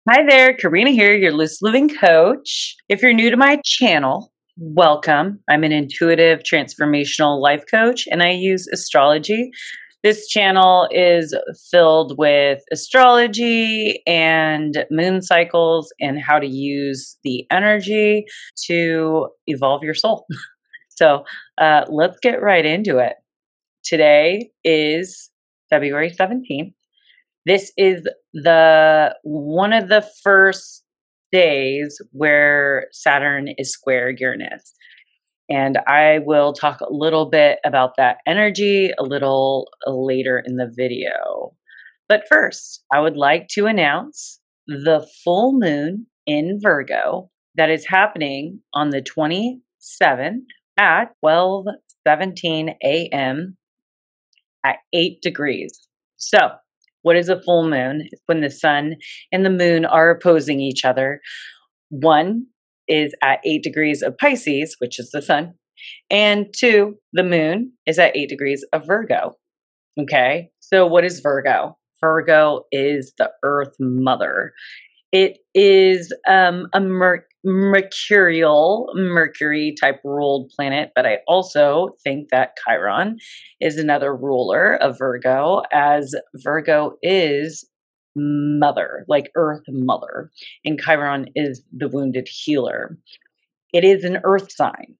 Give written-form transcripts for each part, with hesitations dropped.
Hi there, Karina here, your Lucid Living Coach. If you're new to my channel, welcome. I'm an intuitive transformational life coach and I use astrology. This channel is filled with astrology and moon cycles and how to use the energy to evolve your soul. So let's get right into it. Today is February 17th. This is one of the first days where Saturn is square Uranus. And I will talk a little bit about that energy a little later in the video. But first, I would like to announce the full moon in Virgo that is happening on the 27th at 12:17 a.m. at 8 degrees. So, what is a full moon? It's when the sun and the moon are opposing each other. One is at 8 degrees of Pisces, which is the sun, and two, the moon is at 8 degrees of Virgo. Okay, so what is Virgo? Virgo is the Earth Mother. It is a Mercury type ruled planet, but I also think that Chiron is another ruler of Virgo, as Virgo is mother, like Earth Mother, and Chiron is the wounded healer. It is an Earth sign,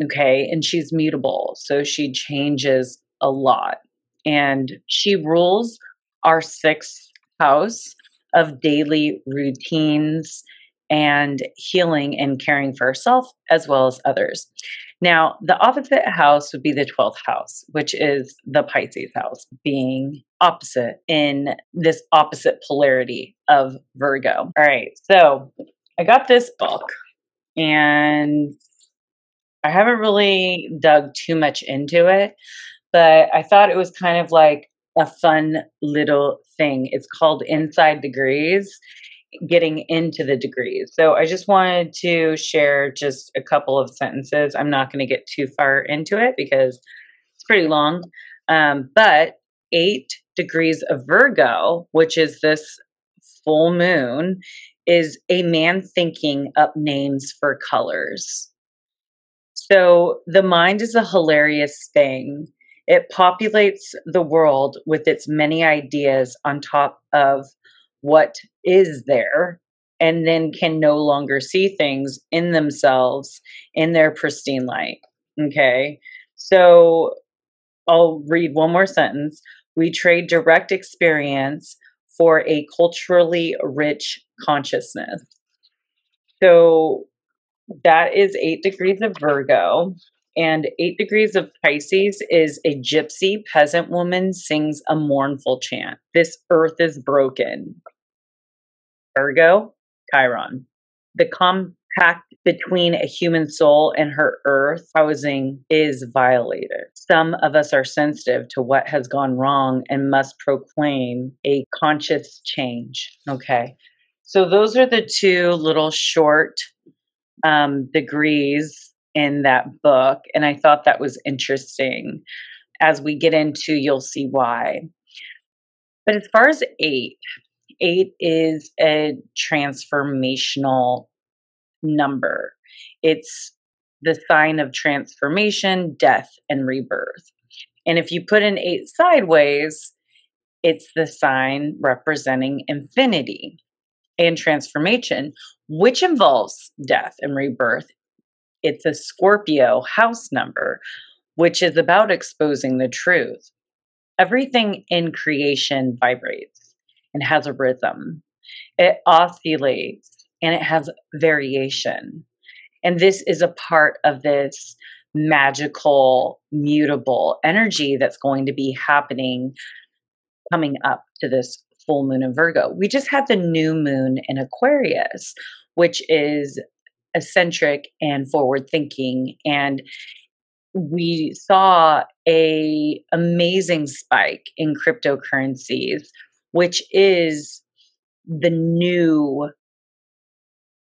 okay, and she's mutable, so she changes a lot, and she rules our sixth house of daily routines and healing and caring for herself as well as others. Now, the opposite house would be the 12th house, which is the Pisces house, being opposite in this opposite polarity of Virgo. All right, so I got this book and I haven't really dug too much into it, but I thought it was kind of like a fun little thing. It's called Inside Degrees, getting into the degrees. So I just wanted to share just a couple of sentences. I'm not going to get too far into it because it's pretty long. But 8 degrees of Virgo, which is this full moon, is a man thinking up names for colors. So the mind is a hilarious thing. It populates the world with its many ideas on top of what is there, and then can no longer see things in themselves in their pristine light. Okay, so I'll read one more sentence. We trade direct experience for a culturally rich consciousness. So that is 8 degrees of Virgo. And 8 degrees of Pisces is a gypsy peasant woman sings a mournful chant. This earth is broken. Virgo, Chiron. The compact between a human soul and her earth housing is violated. Some of us are sensitive to what has gone wrong and must proclaim a conscious change. Okay. So those are the two little short degrees in that book, and I thought that was interesting. As we get into, you'll see why. But as far as 8 is a transformational number. It's the sign of transformation, death, and rebirth. And if you put an 8 sideways, it's the sign representing infinity and transformation, which involves death and rebirth. It's a Scorpio house number, which is about exposing the truth. Everything in creation vibrates and has a rhythm. It oscillates and it has variation. And this is a part of this magical, mutable energy that's going to be happening coming up to this full moon in Virgo. We just had the new moon in Aquarius, which is eccentric and forward thinking, and we saw a amazing spike in cryptocurrencies, which is the new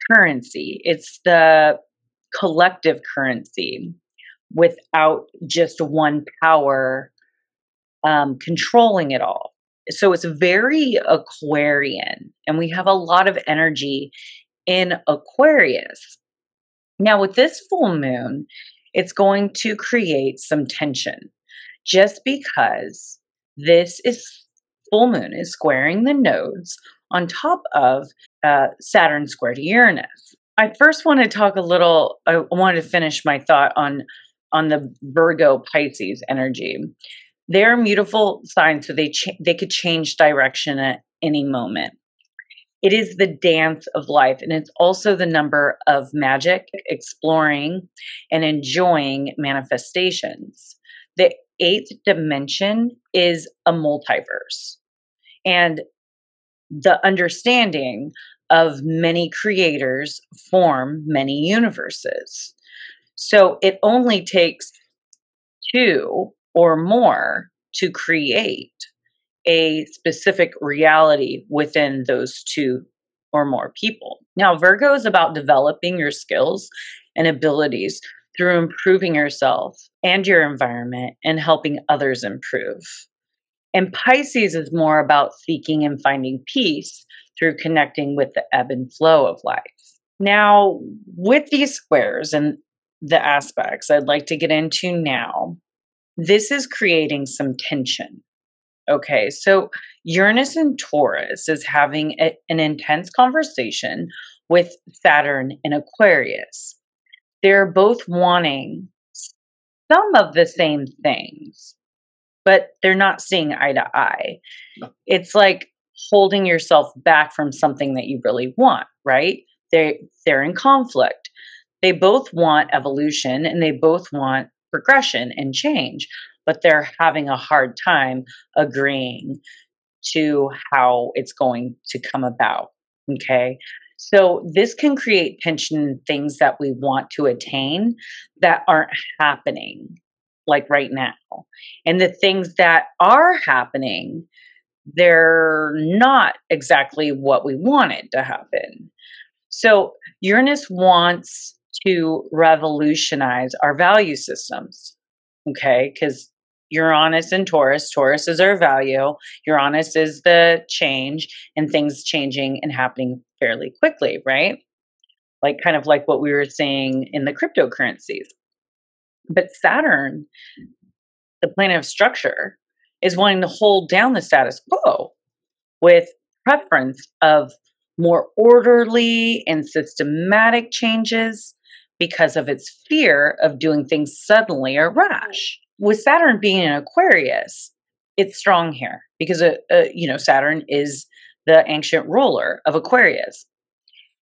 currency. It's the collective currency without just one power controlling it all. So it's very Aquarian, and we have a lot of energy in Aquarius. Now, with this full moon, it's going to create some tension just because this is full moon is squaring the nodes on top of Saturn squared Uranus. I first want to talk a little, I wanted to finish my thought on the Virgo Pisces energy. They're mutable signs, so they could change direction at any moment. It is the dance of life, and it's also the number of magic, exploring, and enjoying manifestations. The eighth dimension is a multiverse, and the understanding of many creators form many universes. So it only takes two or more to create a specific reality within those two or more people. Now, Virgo is about developing your skills and abilities through improving yourself and your environment and helping others improve. And Pisces is more about seeking and finding peace through connecting with the ebb and flow of life. Now, with these squares and the aspects I'd like to get into now, this is creating some tension. Okay, so Uranus and Taurus is having an intense conversation with Saturn in Aquarius. They're both wanting some of the same things, but they're not seeing eye to eye. No. It's like holding yourself back from something that you really want, right? They're in conflict. They both want evolution and they both want progression and change, but they're having a hard time agreeing to how it's going to come about. Okay. So this can create tension in things that we want to attain that aren't happening, like right now. And the things that are happening, they're not exactly what we wanted to happen. So Uranus wants to revolutionize our value systems. Okay. Because Uranus and Taurus is our value. Uranus is the change and things changing and happening fairly quickly, right? Like kind of like what we were saying in the cryptocurrencies. But Saturn, the planet of structure, is wanting to hold down the status quo with preference of more orderly and systematic changes because of its fear of doing things suddenly or rash. With Saturn being in Aquarius, it's strong here because Saturn is the ancient ruler of Aquarius,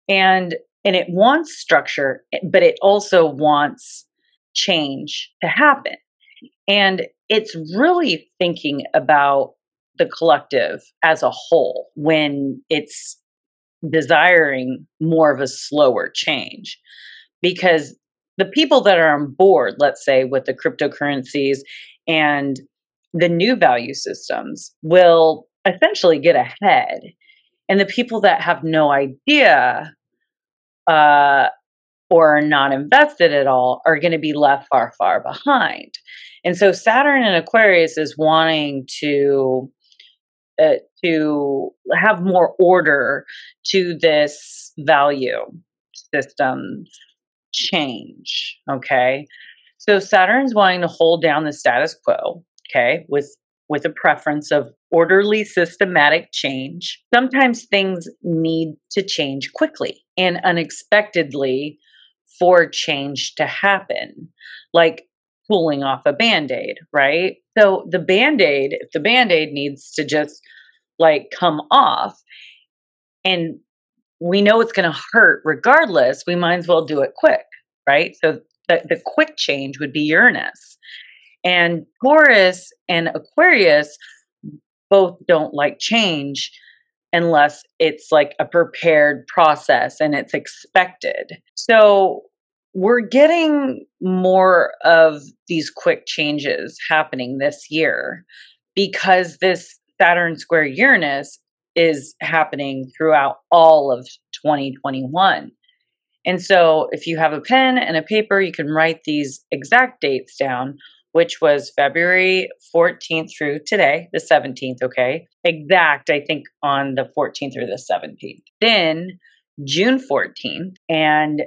and it wants structure, but it also wants change to happen, and it's really thinking about the collective as a whole when it's desiring more of a slower change, because the people that are on board, let's say with the cryptocurrencies and the new value systems, will essentially get ahead. And the people that have no idea or are not invested at all are going to be left far, far behind. And so Saturn in Aquarius is wanting to have more order to this value system change. Okay. So Saturn's wanting to hold down the status quo, okay, with a preference of orderly, systematic change. Sometimes things need to change quickly and unexpectedly for change to happen, like pulling off a Band-Aid, right? So if the Band-Aid needs to just like come off and we know it's going to hurt regardless, we might as well do it quick, right? So the quick change would be Uranus. And Taurus and Aquarius both don't like change unless it's like a prepared process and it's expected. So we're getting more of these quick changes happening this year because this Saturn square Uranus is happening throughout all of 2021. And so if you have a pen and a paper, you can write these exact dates down which was February 14th through today, the 17th, okay? Exact, I think, on the 14th or the 17th. Then June 14th and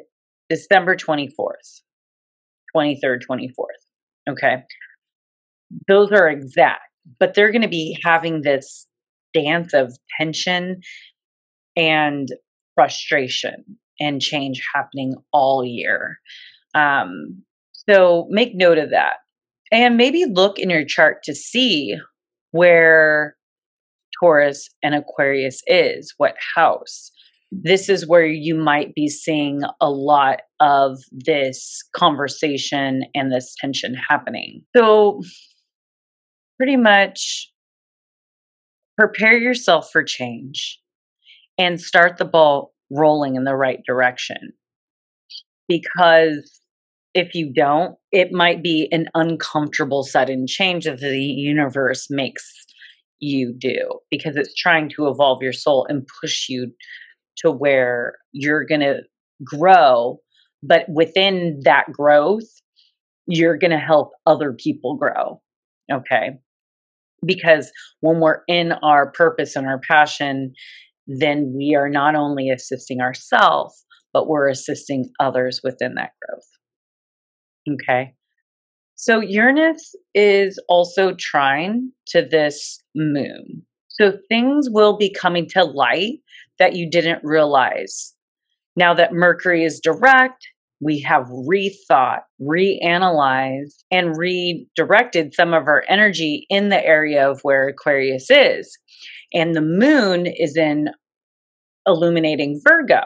December 24th, 23rd, 24th, okay? Those are exact, but they're going to be having this dance of tension and frustration and change happening all year. So make note of that. And maybe look in your chart to see where Taurus and Aquarius is, what house. This is where you might be seeing a lot of this conversation and this tension happening. So pretty much prepare yourself for change and start the ball rolling in the right direction. Because if you don't, it might be an uncomfortable sudden change that the universe makes you do, because it's trying to evolve your soul and push you to where you're going to grow. But within that growth, you're going to help other people grow. Okay. Because when we're in our purpose and our passion, then we are not only assisting ourselves, but we're assisting others within that growth. Okay. So Uranus is also trine to this moon. So things will be coming to light that you didn't realize. Now that Mercury is direct, we have rethought, reanalyzed, and redirected some of our energy in the area of where Aquarius is. And the moon is in illuminating Virgo.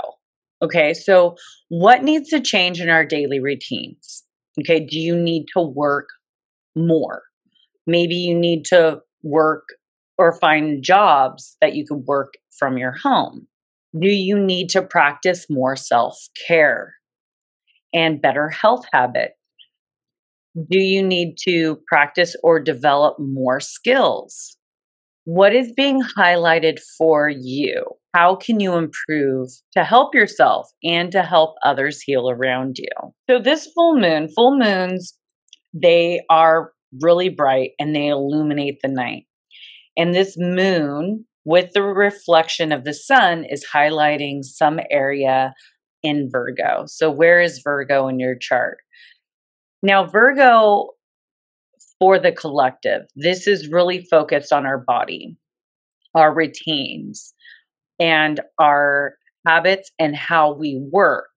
Okay, so what needs to change in our daily routines? Okay, do you need to work more? Maybe you need to work or find jobs that you could work from your home. Do you need to practice more self-care and better health habits? Do you need to practice or develop more skills? What is being highlighted for you? How can you improve to help yourself and to help others heal around you? So this full moons, they are really bright and they illuminate the night. And this moon, with the reflection of the sun, is highlighting some area in Virgo. So where is Virgo in your chart? Now, Virgo, for the collective, this is really focused on our body, our routines, and our habits and how we work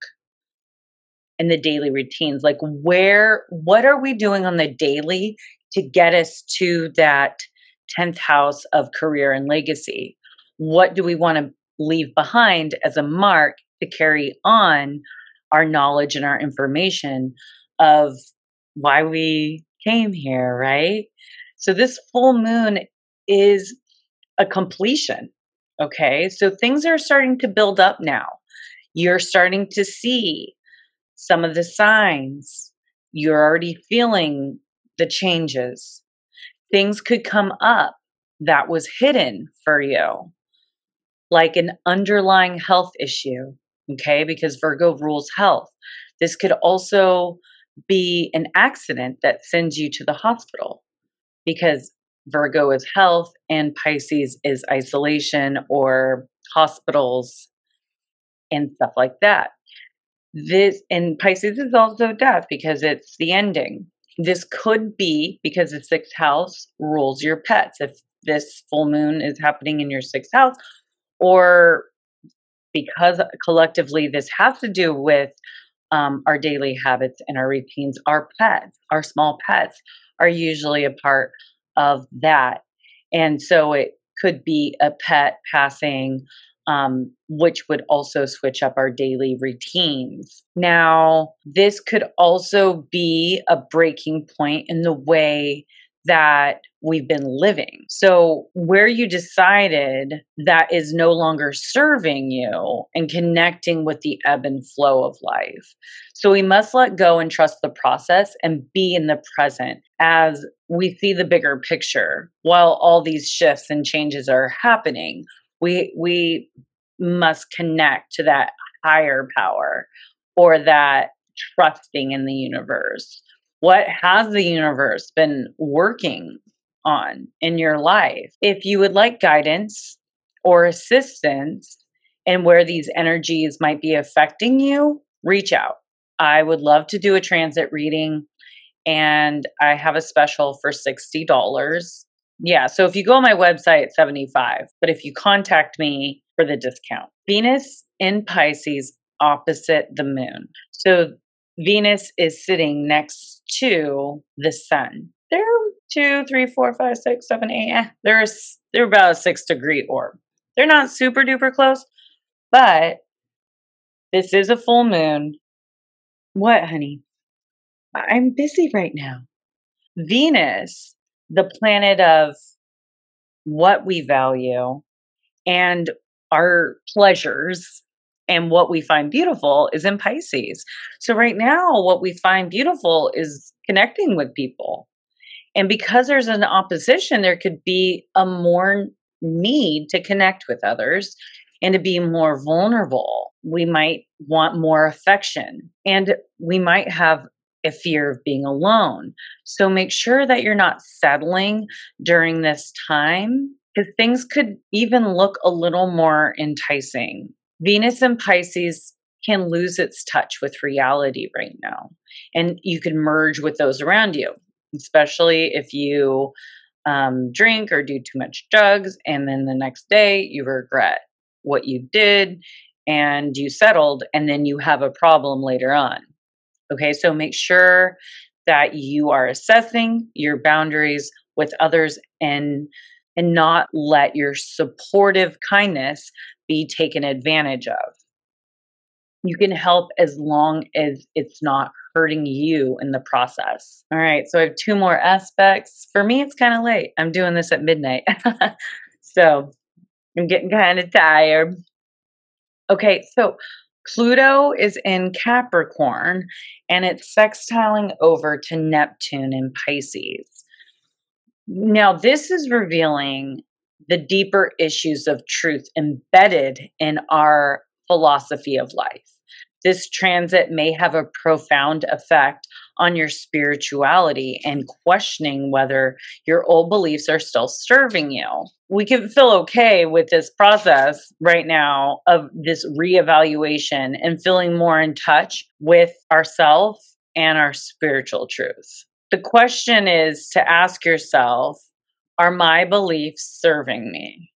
in the daily routines. Like what are we doing on the daily to get us to that 10th house of career and legacy? What do we want to leave behind as a mark to carry on our knowledge and our information of why we came here, right? So this full moon is a completion. Okay, so things are starting to build up now. You're starting to see some of the signs. You're already feeling the changes. Things could come up that was hidden for you, like an underlying health issue, okay, because Virgo rules health. This could also be an accident that sends you to the hospital, because Virgo is health and Pisces is isolation or hospitals and stuff like that. And Pisces is also death because it's the ending. This could be because the sixth house rules your pets. If this full moon is happening in your sixth house, or because collectively this has to do with our daily habits and our routines, our pets, our small pets are usually a part of that. And so it could be a pet passing, which would also switch up our daily routines. Now, this could also be a breaking point in the way that we've been living. So where you decided that is no longer serving you and connecting with the ebb and flow of life. So we must let go and trust the process and be in the present as we see the bigger picture. While all these shifts and changes are happening, we must connect to that higher power or that trusting in the universe What has the universe been working on in your life? If you would like guidance or assistance in where these energies might be affecting you, reach out. I would love to do a transit reading, and I have a special for $60. Yeah, so if you go on my website, it's $75, but if you contact me for the discount. Venus in Pisces opposite the moon. So Venus is sitting next to the sun. They're 2, 3, 4, 5, 6, 7, 8. They're about a 6-degree orb. They're not super duper close, but this is a full moon. What, honey? I'm busy right now. Venus, the planet of what we value and our pleasures and what we find beautiful, is in Pisces. So right now, what we find beautiful is connecting with people. And because there's an opposition, there could be a more need to connect with others and to be more vulnerable. We might want more affection, and we might have a fear of being alone. So make sure that you're not settling during this time, because things could even look a little more enticing. Venus in Pisces can lose its touch with reality right now, and you can merge with those around you, especially if you drink or do too much drugs, and then the next day you regret what you did and you settled, and then you have a problem later on. Okay, so make sure that you are assessing your boundaries with others, and not let your supportive kindness be taken advantage of. You can help as long as it's not hurting you in the process. All right, so I have 2 more aspects. For me, it's kind of late. I'm doing this at midnight. So I'm getting kind of tired. Okay, so Pluto is in Capricorn, and it's sextiling over to Neptune in Pisces. Now, this is revealing the deeper issues of truth embedded in our philosophy of life. This transit may have a profound effect on your spirituality and questioning whether your old beliefs are still serving you. We can feel okay with this process right now of this reevaluation and feeling more in touch with ourselves and our spiritual truth. The question is to ask yourself, are my beliefs serving me?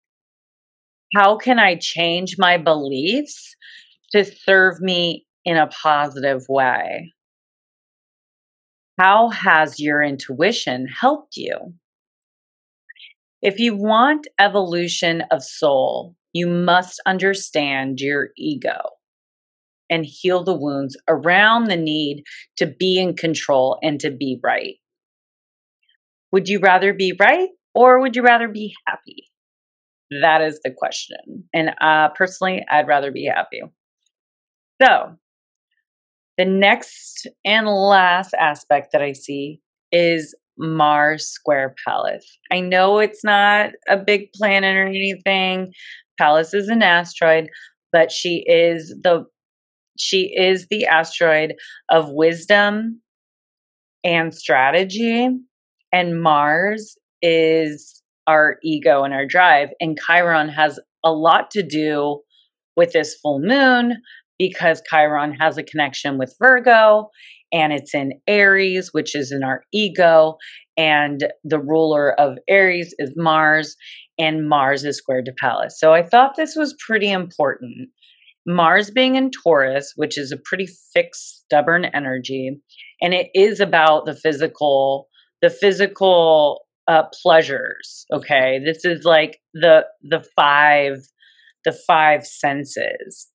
How can I change my beliefs to serve me in a positive way? How has your intuition helped you? If you want evolution of soul, you must understand your ego and heal the wounds around the need to be in control and to be right. Would you rather be right, or would you rather be happy? That is the question. And personally, I'd rather be happy. So the next and last aspect that I see is Mars square Pallas. I know it's not a big planet or anything. Pallas is an asteroid, but she is the asteroid of wisdom and strategy, and Mars is our ego and our drive. And Chiron has a lot to do with this full moon, because Chiron has a connection with Virgo, and it's in Aries, which is in our ego, and the ruler of Aries is Mars, and Mars is squared to Pallas. So I thought this was pretty important. Mars being in Taurus, which is a pretty fixed, stubborn energy, and it is about the physical pleasures. Okay, this is like the five senses.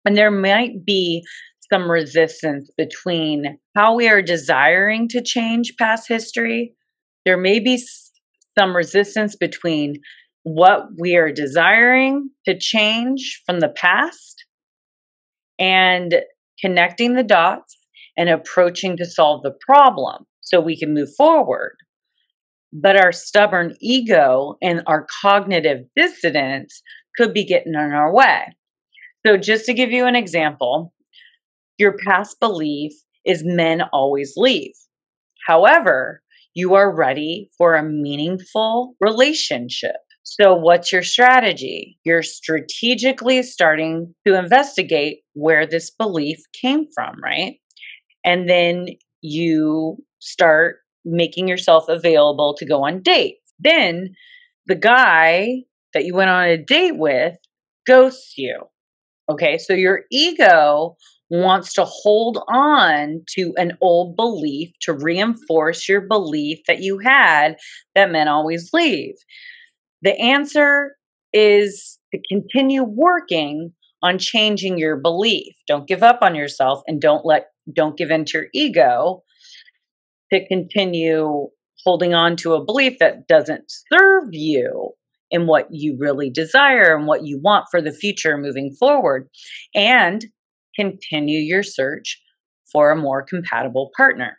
And there might be some resistance between how we are desiring to change past history. There may be some resistance between what we are desiring to change from the past and connecting the dots and approaching to solve the problem so we can move forward. But our stubborn ego and our cognitive dissonance could be getting in our way. So just to give you an example, your past belief is men always leave. However, you are ready for a meaningful relationship. So what's your strategy? You're strategically starting to investigate where this belief came from, right? And then you start making yourself available to go on dates. Then the guy that you went on a date with ghosts you. Okay, so your ego wants to hold on to an old belief to reinforce your belief that you had that men always leave. The answer is to continue working on changing your belief. Don't give up on yourself, and don't give in to your ego to continue holding on to a belief that doesn't serve you in what you really desire and what you want for the future moving forward, and continue your search for a more compatible partner.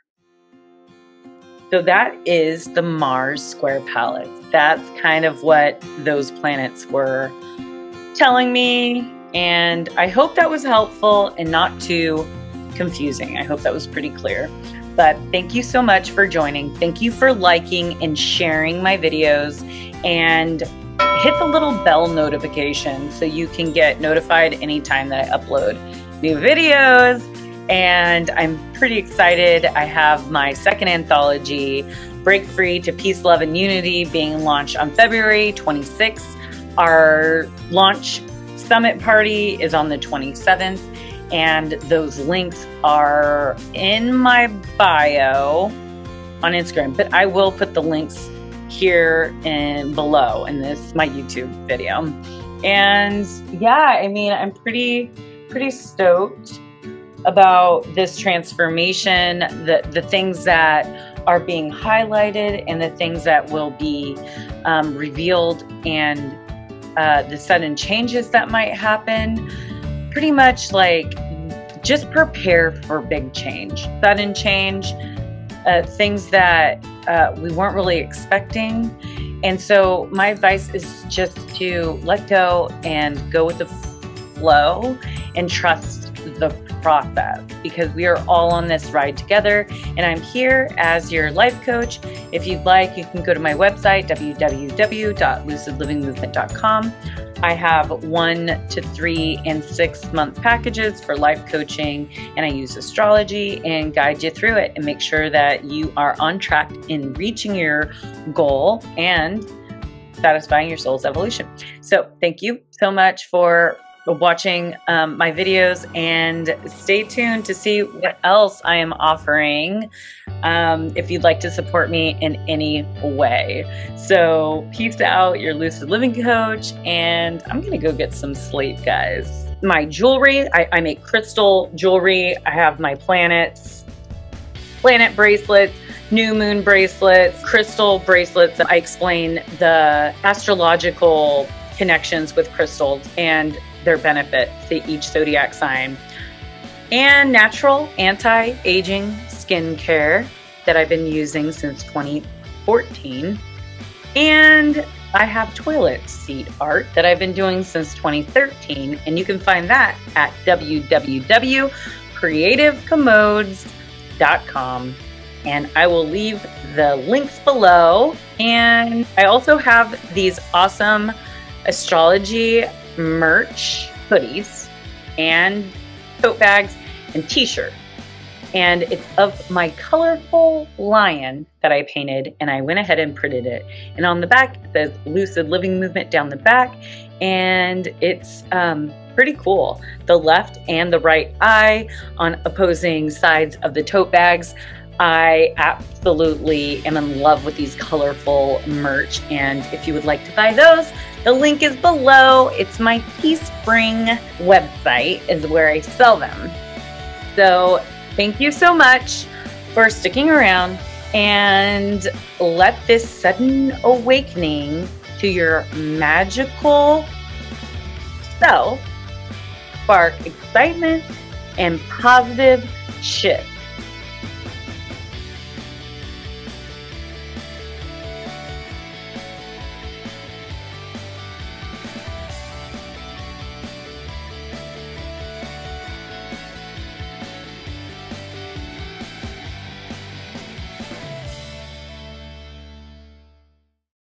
So that is the Mars square palette. That's kind of what those planets were telling me, and I hope that was helpful and not too confusing. I hope that was pretty clear. But thank you so much for joining. Thank you for liking and sharing my videos, and hit the little bell notification so you can get notified anytime that I upload new videos. And I'm pretty excited. I have my second anthology, Break Free to Peace, Love, and Unity, being launched on February 26th. Our launch summit party is on the 27th. And those links are in my bio on Instagram, but I will put the links here and below in my YouTube video. And yeah, I mean, I'm pretty stoked about this transformation, the things that are being highlighted and the things that will be revealed, and the sudden changes that might happen. Pretty much like, just prepare for big change, sudden change, things that we weren't really expecting. And so my advice is just to let go and go with the flow and trust the process, because we are all on this ride together. And I'm here as your life coach. If you'd like, you can go to my website, www.lucidlivingmovement.com. I have 1 to 3 and 6 month packages for life coaching, and I use astrology and guide you through it and make sure that you are on track in reaching your goal and satisfying your soul's evolution. So thank you so much for watching my videos, and stay tuned to see what else I am offering if you'd like to support me in any way. So peace out, your Lucid Living Coach, and I'm gonna go get some sleep, guys. My jewelry, I make crystal jewelry. I have my planet bracelets, new moon bracelets, crystal bracelets. I explain the astrological connections with crystals and their benefit to each zodiac sign, and natural anti-aging skincare that I've been using since 2014. And I have toilet seat art that I've been doing since 2013, and you can find that at www.creativecommodes.com, and I will leave the links below. And I also have these awesome astrology merch, hoodies, and tote bags, and t-shirts. And it's of my colorful lion that I painted, and I went ahead and printed it. And on the back, it says Lucid Living Movement down the back, and it's pretty cool. The left and the right eye on opposing sides of the tote bags. I absolutely am in love with these colorful merch, and if you would like to buy those, the link is below. It's my Teespring website is where I sell them. So thank you so much for sticking around, and let this sudden awakening to your magical self spark excitement and positive shift